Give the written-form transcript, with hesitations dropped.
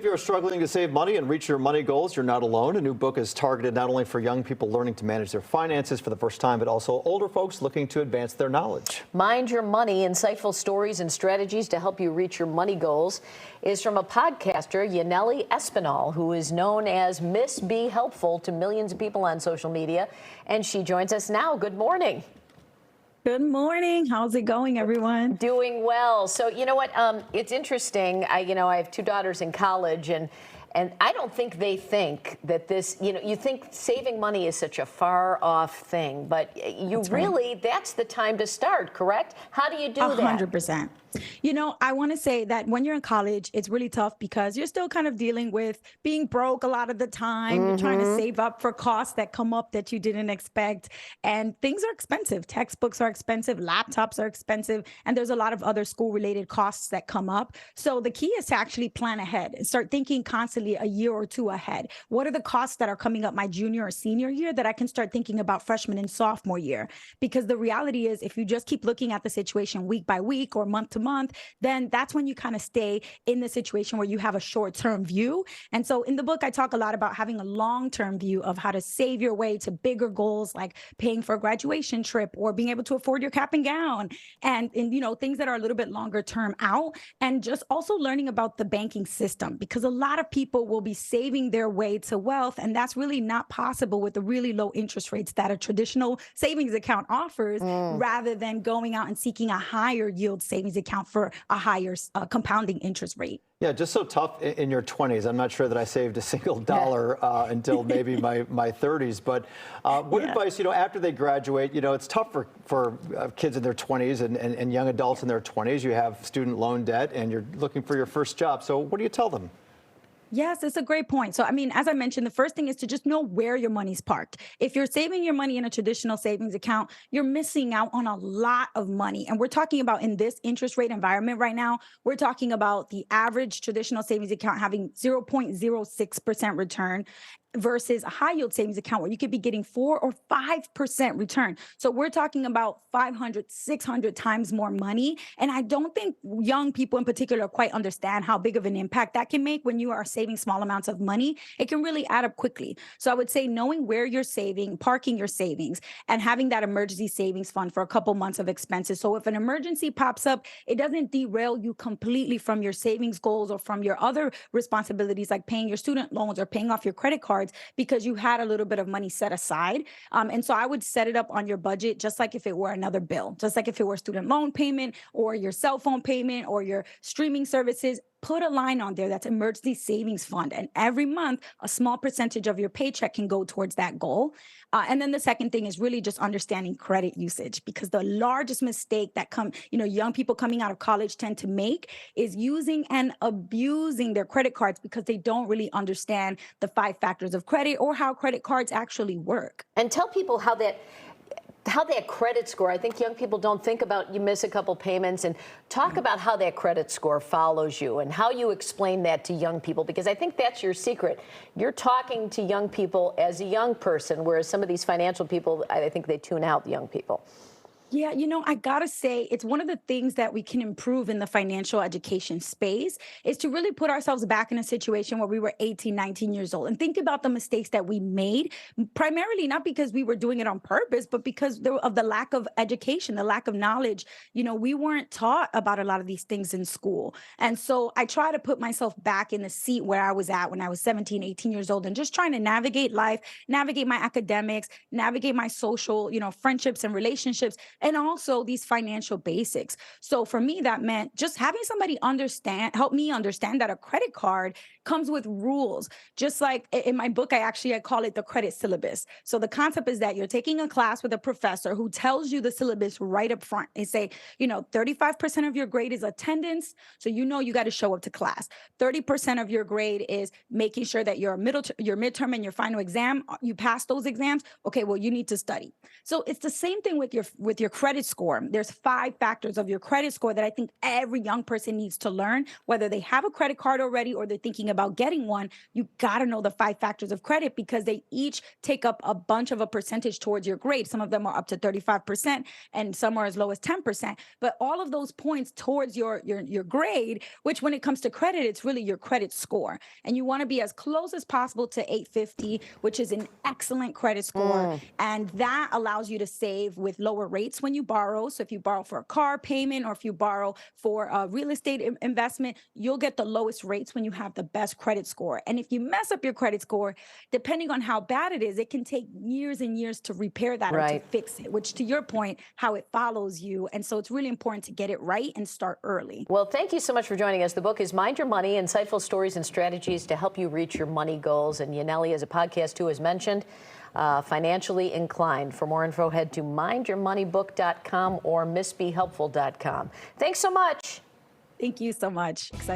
If you're struggling to save money and reach your money goals, you're not alone. A new book is targeted not only for young people learning to manage their finances for the first time, but also older folks looking to advance their knowledge. Mind Your Money, insightful stories and strategies to help you reach your money goals, is from a podcaster, Yanely Espinal, who is known as Miss Be Helpful to millions of people on social media. And she joins us now. Good morning. Good morning. How's it going, everyone? Doing well. So, you know what? It's interesting. I have two daughters in college, and I don't think they think that this, you think saving money is such a far off thing, but that's the time to start, correct? How do you do that? 100%. I want to say that when you're in college, it's really tough because you're still kind of dealing with being broke a lot of the time. You're trying to save up for costs that come up that you didn't expect. And things are expensive. Textbooks are expensive. Laptops are expensive. And there's a lot of other school related costs that come up. So the key is to actually plan ahead and start thinking constantly a year or two ahead. What are the costs that are coming up my junior or senior year that I can start thinking about freshman and sophomore year? Because the reality is, if you just keep looking at the situation week by week or month to month, then that's when you kind of stay in the situation where you have a short-term view. And so in the book, I talk a lot about having a long-term view of how to save your way to bigger goals, like paying for a graduation trip or being able to afford your cap and gown, and things that are a little bit longer term out, and just also learning about the banking system, because a lot of people will be saving their way to wealth, and that's really not possible with the really low interest rates that a traditional savings account offers, rather than going out and seeking a higher yield savings account for a higher compounding interest rate. Yeah, just so tough in your 20s. I'm not sure that I saved a single dollar until maybe my 30s. But what advice, after they graduate, it's tough for kids in their 20s and young adults in their 20s. You have student loan debt and you're looking for your first job. So what do you tell them? Yes, it's a great point. So, as I mentioned, the first thing is to just know where your money's parked. If you're saving your money in a traditional savings account, you're missing out on a lot of money. And we're talking about, in this interest rate environment right now, we're talking about the average traditional savings account having 0.06% return versus a high yield savings account where you could be getting 4 or 5% return. So we're talking about 500, 600 times more money. And I don't think young people in particular quite understand how big of an impact that can make when you are saving small amounts of money. It can really add up quickly. So I would say knowing where you're saving, parking your savings, and having that emergency savings fund for a couple months of expenses. So if an emergency pops up, it doesn't derail you completely from your savings goals or from your other responsibilities, like paying your student loans or paying off your credit cards, because you had a little bit of money set aside. And so I would set it up on your budget just like if it were another bill, just like if it were student loan payment or your cell phone payment or your streaming services. Put a line on there that's emergency savings fund. And every month, a small percentage of your paycheck can go towards that goal. And then the second thing is really just understanding credit usage, because the largest mistake that young people coming out of college tend to make is using and abusing their credit cards because they don't really understand the 5 factors of credit or how credit cards actually work. And tell people how that credit score, I think young people don't think about, you miss a couple payments, and talk about how that credit score follows you and how you explain that to young people, because I think that's your secret. You're talking to young people as a young person, whereas some of these financial people, I think they tune out the young people. Yeah, I gotta say, it's one of the things that we can improve in the financial education space is to really put ourselves back in a situation where we were 18, 19 years old and think about the mistakes that we made, primarily not because we were doing it on purpose, but because of the lack of education, the lack of knowledge. We weren't taught about a lot of these things in school. And so I try to put myself back in the seat where I was at when I was 17, 18 years old and just trying to navigate life, navigate my academics, navigate my social, friendships and relationships, and also these financial basics. So for me, that meant just having somebody help me understand that a credit card comes with rules. Just like in my book, I call it the credit syllabus. So the concept is that you're taking a class with a professor who tells you the syllabus right up front. They say, 35% of your grade is attendance. So you got to show up to class. 30% of your grade is making sure that your midterm and your final exam, you pass those exams. Okay, well, you need to study. So it's the same thing with your credit score. There's 5 factors of your credit score that I think every young person needs to learn, whether they have a credit card already or they're thinking about getting one. You got to know the 5 factors of credit because they each take up a bunch of a percentage towards your grade. Some of them are up to 35% and some are as low as 10%. But all of those points towards your grade, which when it comes to credit, it's really your credit score. And you want to be as close as possible to 850, which is an excellent credit score. And that allows you to save with lower rates when you borrow. So if you borrow for a car payment or if you borrow for a real estate investment, you'll get the lowest rates when you have the best credit score. And if you mess up your credit score, depending on how bad it is, it can take years and years to repair that or to fix it, which to your point, how it follows you. And so it's really important to get it right and start early. Well, thank you so much for joining us. The book is Mind Your Money, Insightful Stories and Strategies to Help You Reach Your Money Goals. And Yanely has a podcast too, as mentioned, Financially Inclined. For more info, head to mindyourmoneybook.com or missbehelpful.com. Thanks so much. Thank you so much. Excited.